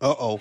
Uh-oh.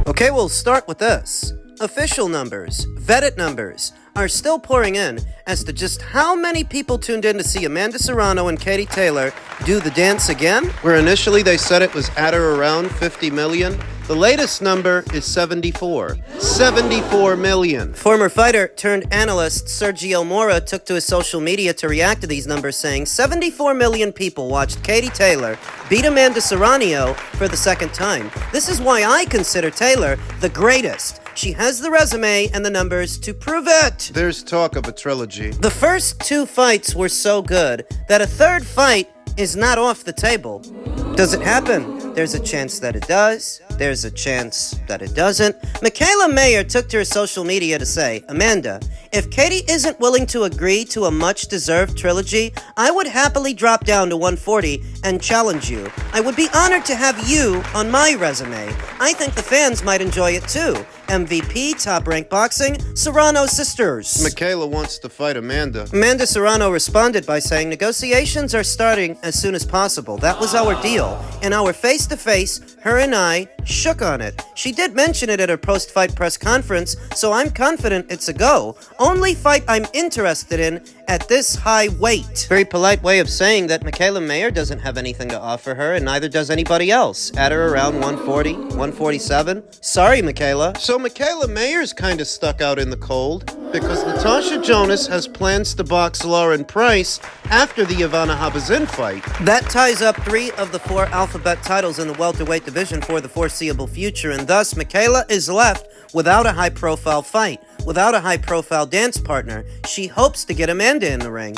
Okay, we'll start with this. Official numbers, vetted numbers, are still pouring in as to just how many people tuned in to see Amanda Serrano and Katie Taylor do the dance again. Where initially they said it was at or around 50 million. The latest number is 74. 74 million. Former fighter turned analyst Sergio Mora took to his social media to react to these numbers, saying 74 million people watched Katie Taylor beat Amanda Serrano for the second time. This is why I consider Taylor the greatest. She has the resume and the numbers to prove it. There's talk of a trilogy. The first two fights were so good that a third fight is not off the table. Does it happen? There's a chance that it does. There's a chance that it doesn't. Michaela Mayer took to her social media to say, Amanda, if Katie isn't willing to agree to a much-deserved trilogy, I would happily drop down to 140 and challenge you. I would be honored to have you on my resume. I think the fans might enjoy it too. MVP, top-ranked boxing, Serrano sisters. Michaela wants to fight Amanda. Amanda Serrano responded by saying, negotiations are starting as soon as possible. That was our deal. In our face-to-face, her and I shook on it. She did mention it at her post-fight press conference, so I'm confident it's a go. Only fight I'm interested in at this high weight. Very polite way of saying that Michaela Mayer doesn't have anything to offer her, and neither does anybody else. At her around 140, 147. Sorry, Michaela. So Michaela Mayer's kind of stuck out in the cold, because Natasha Jonas has plans to box Lauren Price after the Ivana Habazin fight. That ties up 3 of the 4 alphabet titles in the welterweight division for the foreseeable future, and thus Michaela is left without a high-profile fight, without a high-profile dance partner. She hopes to get Amanda in the ring.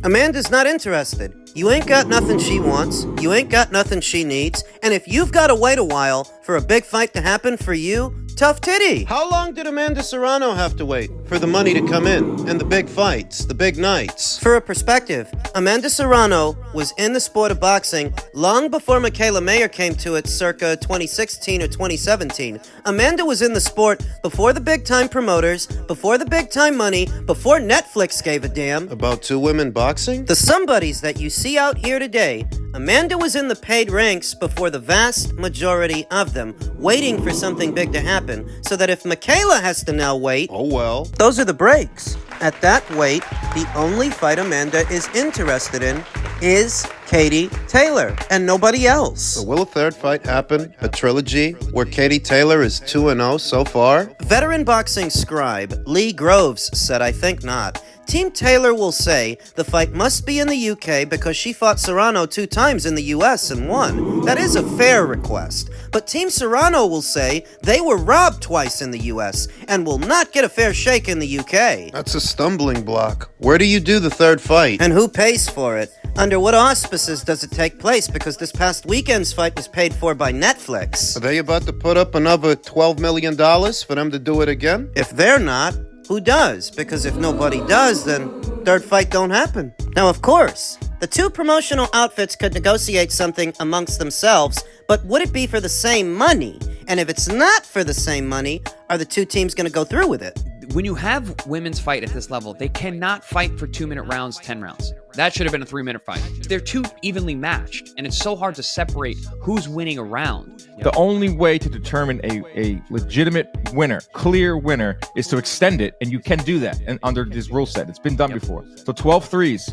Amanda's not interested. You ain't got nothing she wants, you ain't got nothing she needs, and if you've got to wait a while for a big fight to happen for you, tough titty. How long did Amanda Serrano have to wait for the money to come in and the big fights, the big nights? For a perspective, Amanda Serrano was in the sport of boxing long before Michaela Mayer came to it circa 2016 or 2017. Amanda was in the sport before the big-time promoters, before the big-time money, before Netflix gave a damn. About 2 women boxing? The somebodies that you see out here today, Amanda was in the paid ranks before the vast majority of them, waiting for something big to happen, so that if Michaela has to now wait, oh well, those are the breaks. At that weight, the only fight Amanda is interested in is Katie Taylor, and nobody else. So will a third fight happen? A trilogy where Katie Taylor is 2-0 so far? Veteran boxing scribe Lee Groves said, I think not. Team Taylor will say the fight must be in the UK because she fought Serrano 2 times in the US and won. That is a fair request. But Team Serrano will say they were robbed twice in the US and will not get a fair shake in the UK. That's a stumbling block. Where do you do the third fight? And who pays for it? Under what auspices does it take place? Because this past weekend's fight was paid for by Netflix. Are they about to put up another $12 million for them to do it again? If they're not, who does? Because if nobody does, then third fight don't happen. Now, of course, the 2 promotional outfits could negotiate something amongst themselves, but would it be for the same money? And if it's not for the same money, are the 2 teams going to go through with it? When you have women's fight at this level, they cannot fight for 2-minute rounds, 10 rounds. That should have been a 3-minute fight. They're too evenly matched, and it's so hard to separate who's winning a round. The only way to determine a legitimate winner, clear winner, is to extend it, and you can do that and under this rule set. It's been done before. So 12 threes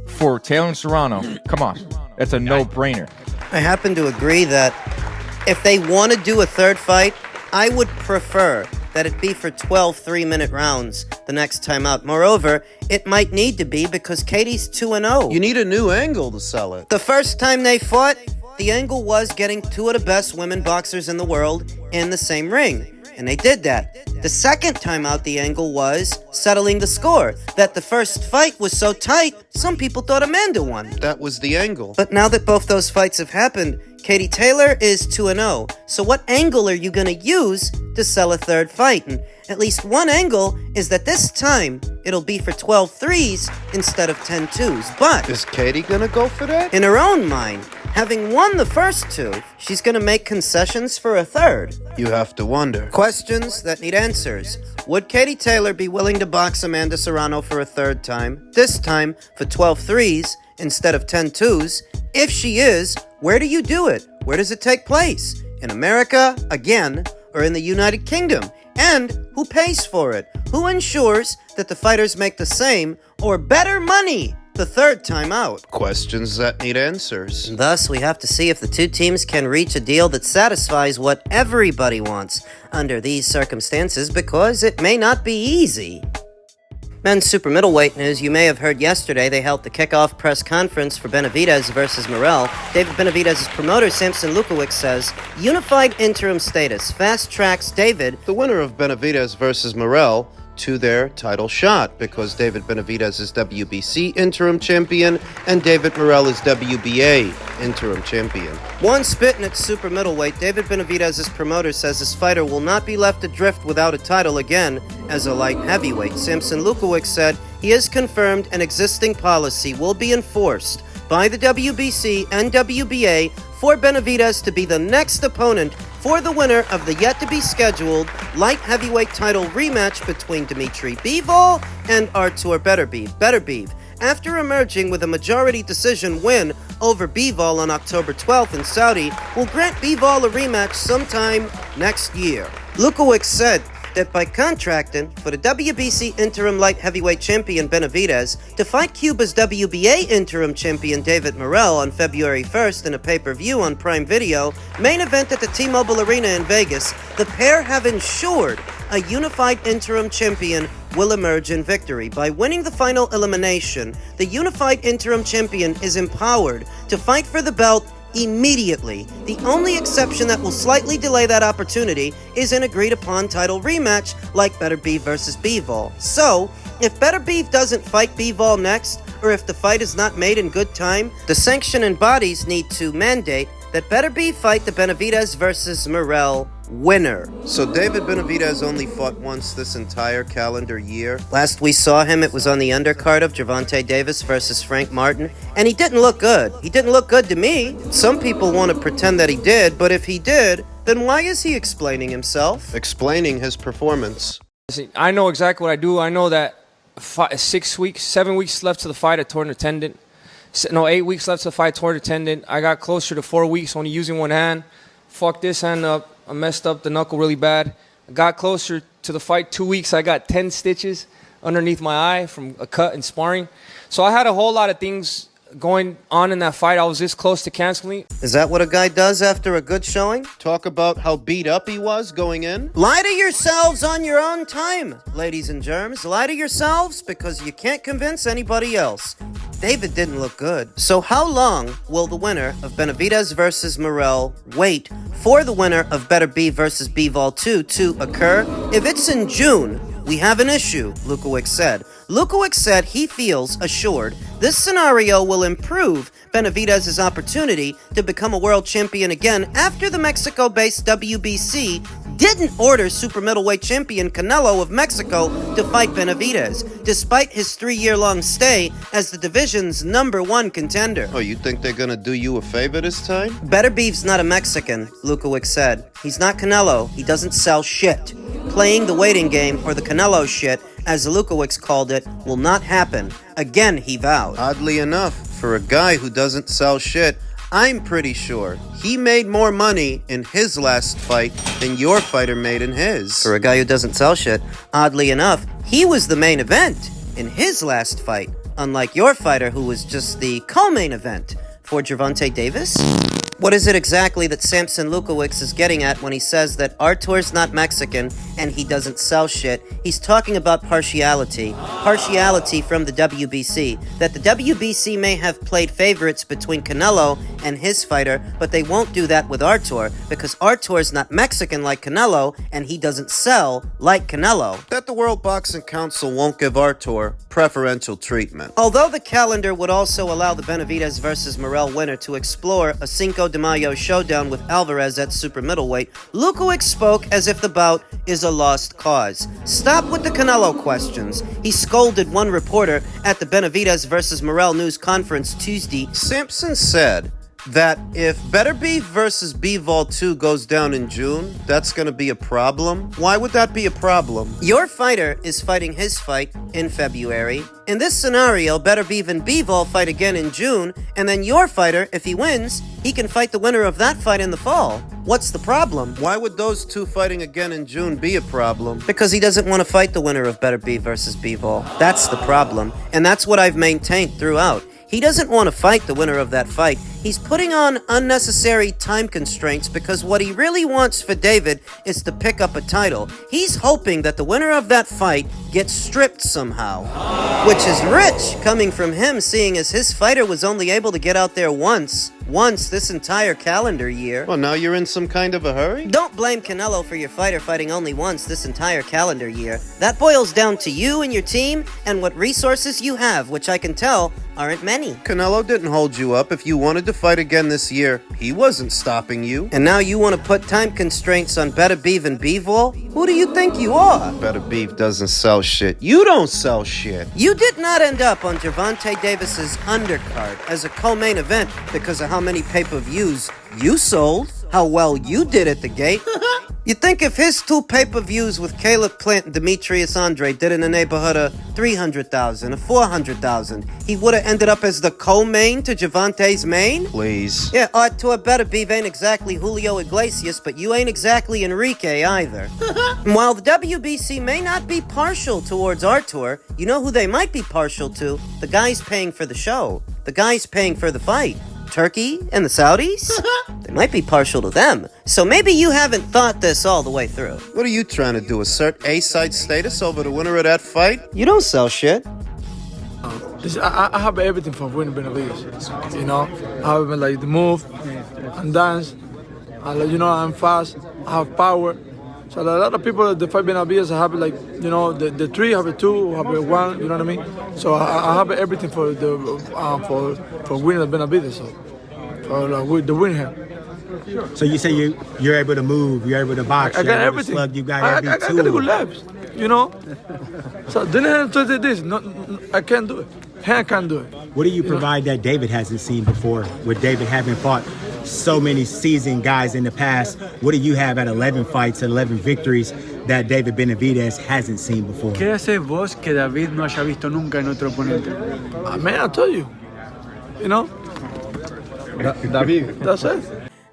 for Taylor and Serrano, come on. That's a no-brainer. I happen to agree that if they want to do a third fight, I would prefer that it be for 12 3-minute rounds the next time out. Moreover, it might need to be because Katie's 2-0. You need a new angle to sell it. The first time they fought, the angle was getting two of the best women boxers in the world in the same ring. And they did that. The second time out, the angle was settling the score. That the first fight was so tight, some people thought Amanda won. That was the angle. But now that both those fights have happened, Katie Taylor is 2-0. So what angle are you going to use to sell a third fight? And at least one angle is that this time, it'll be for 12 threes instead of 10 twos. But Is Katie gonna go for that? in her own mind, having won the first two, she's going to make concessions for a third. You have to wonder. Questions that need answers. Would Katie Taylor be willing to box Amanda Serrano for a third time? This time for 12 threes instead of 10 twos? If she is, where do you do it? Where does it take place? In America, again, or in the United Kingdom? And who pays for it? Who ensures that the fighters make the same or better money the third time out? Questions that need answers. Thus, we have to see if the two teams can reach a deal that satisfies what everybody wants under these circumstances, because it may not be easy. Men's super middleweight news. You may have heard yesterday they held the kickoff press conference for Benavidez versus Morrell. David Benavidez's promoter, Samson Lukowicz, says, unified interim status fast tracks David. The winner of Benavidez versus Morrell to their title shot, because David Benavidez is WBC interim champion and David Morrell is WBA interim champion. One spitting at super middleweight, David Benavidez's promoter says his fighter will not be left adrift without a title again as a light heavyweight. Samson Lukowicz said he has confirmed an existing policy will be enforced by the WBC and WBA for Benavidez to be the next opponent for the winner of the yet-to-be-scheduled light heavyweight title rematch between Dmitry Bivol and Artur Beterbiev. Beterbiev, after emerging with a majority decision win over Bivol on October 12th in Saudi, will grant Bivol a rematch sometime next year. Lukowicz said that by contracting for the WBC interim light heavyweight champion Benavidez to fight Cuba's WBA interim champion David Morrell on February 1st in a pay-per-view on Prime Video, main event at the T-Mobile Arena in Vegas, the pair have ensured a unified interim champion will emerge in victory. By winning the final elimination, the unified interim champion is empowered to fight for the belt immediately. The only exception that will slightly delay that opportunity is an agreed-upon title rematch like Beterbiev versus Bivol. So, if Beterbiev doesn't fight Bivol next, or if the fight is not made in good time, the sanctioning bodies need to mandate that Beterbiev fight the Benavidez versus Morrell winner. So David Benavidez only fought once this entire calendar year? Last we saw him, it was on the undercard of Gervonta Davis versus Frank Martin, and he didn't look good. He didn't look good to me. Some people want to pretend that he did, but if he did, then why is he explaining himself? Explaining his performance. See, I know exactly what I do. I know that 7 weeks left to the fight, I torn a tendon. 8 weeks left to the fight, torn a tendon. I got closer to 4 weeks, only using one hand. Fucked this hand up. I messed up the knuckle really bad. I got closer to the fight, 2 weeks. I got 10 stitches underneath my eye from a cut and sparring. So I had a whole lot of things going on in that fight. I was this close to canceling. Is that what a guy does after a good showing? Talk about how beat up he was going in. Lie to yourselves on your own time, ladies and germs. Lie to yourselves because you can't convince anybody else. David didn't look good. So how long will the winner of Benavidez versus Morrell wait for the winner of Beterbiev versus Bivol 2 to occur? If it's in June, we have an issue, Lukowicz said. Lukowicz said he feels assured this scenario will improve Benavidez's opportunity to become a world champion again after the Mexico-based WBC didn't order super middleweight champion Canelo of Mexico to fight Benavidez, despite his 3-year-long stay as the division's #1 contender. Oh, you think they're gonna do you a favor this time? Beterbiev's not a Mexican, Lukowicz said. He's not Canelo. He doesn't sell shit. Playing the waiting game, or the Canelo shit, as Lukowicz called it, will not happen. Again, he vowed. Oddly enough, for a guy who doesn't sell shit, I'm pretty sure he made more money in his last fight than your fighter made in his. For a guy who doesn't sell shit, oddly enough, he was the main event in his last fight, unlike your fighter who was just the co-main event. for Gervonta Davis? What is it exactly that Samson Lukowicz is getting at when he says that Artur's not Mexican and he doesn't sell shit? He's talking about partiality. Partiality from the WBC. That the WBC may have played favorites between Canelo and his fighter, but they won't do that with Artur because Artur's not Mexican like Canelo and he doesn't sell like Canelo. That the World Boxing Council won't give Artur preferential treatment. Although the calendar would also allow the Benavidez versus Morrell winner to explore a Cinco de Mayo showdown with Alvarez at super middleweight, Lukowicz spoke as if the bout is a lost cause. Stop with the Canelo questions. He scolded one reporter at the Benavidez versus Morrell news conference Tuesday. Sampson said that if Beterbiev versus Bivol 2 goes down in June, that's going to be a problem. Why would that be a problem? Your fighter is fighting his fight in February. In this scenario, Beterbiev and Bivol fight again in June, and then your fighter, if he wins, he can fight the winner of that fight in the fall. What's the problem? Why would those two fighting again in June be a problem? Because he doesn't want to fight the winner of Beterbiev versus Bivol. That's the problem, and that's what I've maintained throughout. He doesn't want to fight the winner of that fight. He's putting on unnecessary time constraints because what he really wants for David is to pick up a title. He's hoping that the winner of that fight gets stripped somehow. Which is rich coming from him, seeing as his fighter was only able to get out there once this entire calendar year. Well, now you're in some kind of a hurry? Don't blame Canelo for your fighter fighting only once this entire calendar year. That boils down to you and your team and what resources you have, which I can tell aren't many. Canelo didn't hold you up. If you wanted to fight again this year, he wasn't stopping you. And now you want to put time constraints on Beterbiev and Bivol? Who do you think you are? Beterbiev doesn't sell shit. You don't sell shit. You did not end up on Gervonta Davis's undercard as a co-main event because of how many pay-per-views you sold, how well you did at the gate. You think if his two pay-per-views with Caleb Plant and Demetrius Andre did in the neighborhood of 300,000 or 400,000, he would have ended up as the co-main to Gervonta's main? Please. Yeah, Artur Beterbiev ain't exactly Julio Iglesias, but you ain't exactly Enrique either. And while the WBC may not be partial towards Artur, you know who they might be partial to? The guys paying for the show. The guys paying for the fight. Turkey and the Saudis? They might be partial to them. So maybe you haven't thought this all the way through. What are you trying to do? Assert A-side status over the winner of that fight? You don't sell shit. I have everything for winning Benavidez. You know, I have like the move and dance. I'm fast. I have power. So a lot of people that fight Benavidez have like, the three, have a two, have a one. You know what I mean? So I have everything for the for winning the Benavidez. So for the win here. So you say you're able to move, you're able to box, I got everything. Slug, you got every I tool. got good legs, So didn't have to do this. No, I can't do it. I can't do it. What do you provide that David hasn't seen before? With David having fought so many seasoned guys in the past, what do you have at 11 fights, 11 victories that David Benavidez hasn't seen before? ¿Qué haces vos que David no haya visto nunca en otro oponente? Man, I told you. David. That's it.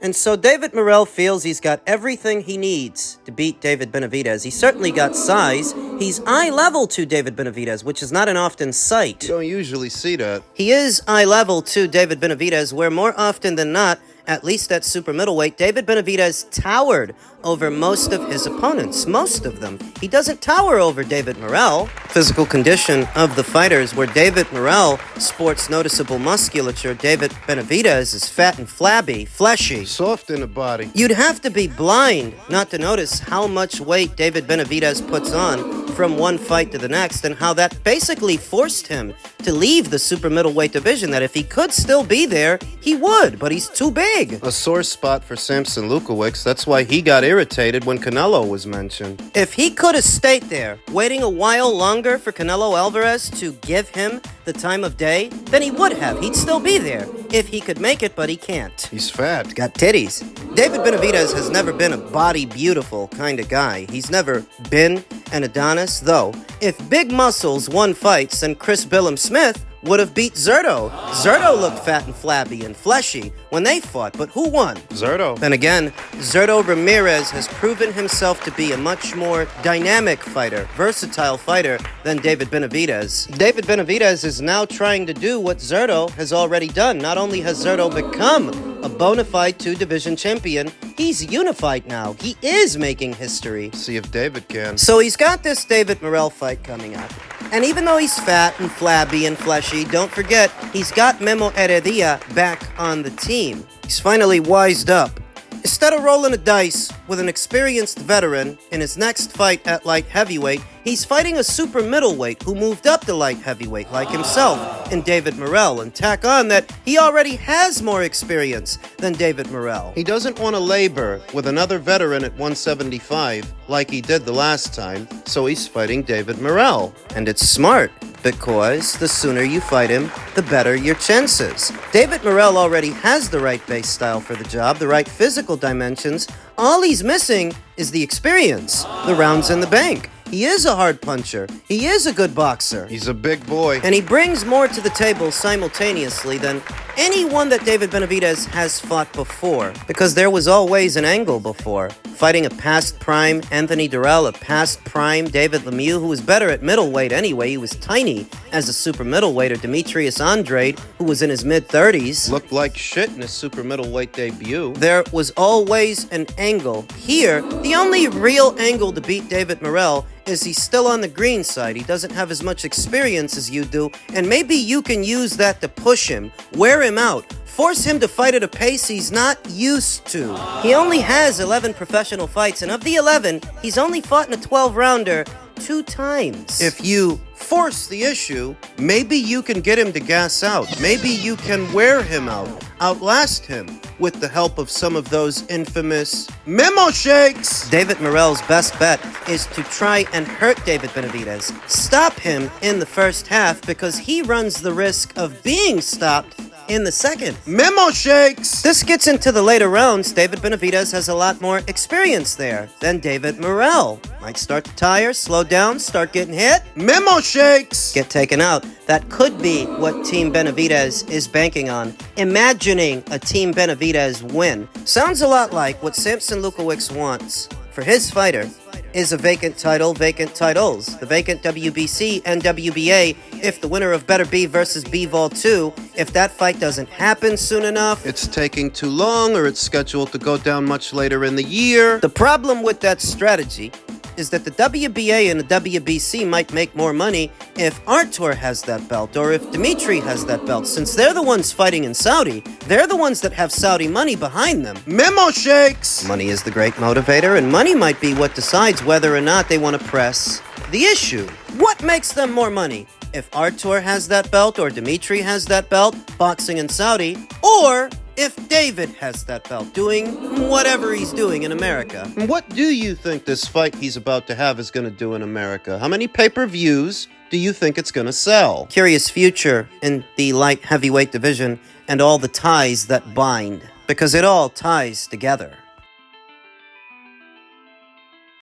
And so David Morrell feels he's got everything he needs to beat David Benavidez. He's certainly got size. He's eye level to David Benavidez, which is not an often sight. You don't usually see that. He is eye level to David Benavidez, where more often than not, at least at super middleweight, David Benavidez towered over most of his opponents. Most of them. He doesn't tower over David Morrell. Physical condition of the fighters, where David Morrell sports noticeable musculature, David Benavidez is fat and flabby, fleshy. Soft in the body. You'd have to be blind not to notice how much weight David Benavidez puts on from one fight to the next, and how that basically forced him to leave the super middleweight division, that if he could still be there, he would, but he's too big. A sore spot for Samson Lukowicz. That's why he got irritated when Canelo was mentioned. If he could have stayed there, waiting a while longer for Canelo Alvarez to give him the time of day, then he would have. He'd still be there if he could make it, but he can't. He's fat. Got titties. David Benavidez has never been a body beautiful kind of guy. He's never been an Adonis, though. If Big Muscles won fights, then Chris Billum Smith would have beat Zerto. Zerto looked fat and flabby and fleshy when they fought, but who won? Zerto. Then again, Zerto Ramirez has proven himself to be a much more dynamic fighter, versatile fighter than David Benavidez. David Benavidez is now trying to do what Zerto has already done. Not only has Zerto become a bona fide two-division champion, he's unified now. He is making history. See if David can. So he's got this David Morrell fight coming up. And even though he's fat and flabby and fleshy, don't forget, he's got Memo Heredia back on the team. He's finally wised up. Instead of rolling the dice with an experienced veteran in his next fight at light heavyweight, he's fighting a super middleweight who moved up to light heavyweight like himself in David Morrell, and tack on that he already has more experience than David Morrell. He doesn't want to labor with another veteran at 175 like he did the last time, so he's fighting David Morrell. And it's smart, because the sooner you fight him, the better your chances. David Morrell already has the right base style for the job, the right physical dimensions. All he's missing is the experience, the rounds in the bank. He is a hard puncher. He is a good boxer. He's a big boy. And he brings more to the table simultaneously than anyone that David Benavidez has fought before, because there was always an angle before. Fighting a past prime Anthony Durrell, a past prime David Lemieux, who was better at middleweight anyway. He was tiny as a super middleweight, or Demetrius Andrade, who was in his mid-30s. Looked like shit in his super middleweight debut. There was always an angle. Here, the only real angle to beat David Morrell is he's still on the green side. He doesn't have as much experience as you do, and maybe you can use that to push him, wear him out, force him to fight at a pace he's not used to. He only has 11 professional fights, and of the 11, he's only fought in a 12-rounder 2 times. If you force the issue, maybe you can get him to gas out. Maybe you can wear him out, outlast him, with the help of some of those infamous memo shakes. David Morrell's best bet is to try and hurt David Benavidez. Stop him in the first half, because he runs the risk of being stopped in the second. Memo shakes! This gets into the later rounds. David Benavidez has a lot more experience there than David Morrell. Might start to tire, slow down, start getting hit. Memo shakes! Get taken out. That could be what Team Benavidez is banking on. Imagining a Team Benavidez win. Sounds a lot like what Samson Lukowicz wants for his fighter is a vacant title, vacant titles. The vacant WBC and WBA, if the winner of Beterbiev versus Bivol 2, if that fight doesn't happen soon enough. It's taking too long, or it's scheduled to go down much later in the year. The problem with that strategy is that the WBA and the WBC might make more money if Artur has that belt, or if Dimitri has that belt. Since they're the ones fighting in Saudi, they're the ones that have Saudi money behind them. Memo shakes! Money is the great motivator, and money might be what decides whether or not they want to press the issue. What makes them more money? If Artur has that belt, or Dimitri has that belt, boxing in Saudi, or if David has that belt, doing whatever he's doing in America. What do you think this fight he's about to have is going to do in America? How many pay-per-views do you think it's going to sell? Curious future in the light heavyweight division, and all the ties that bind, because it all ties together.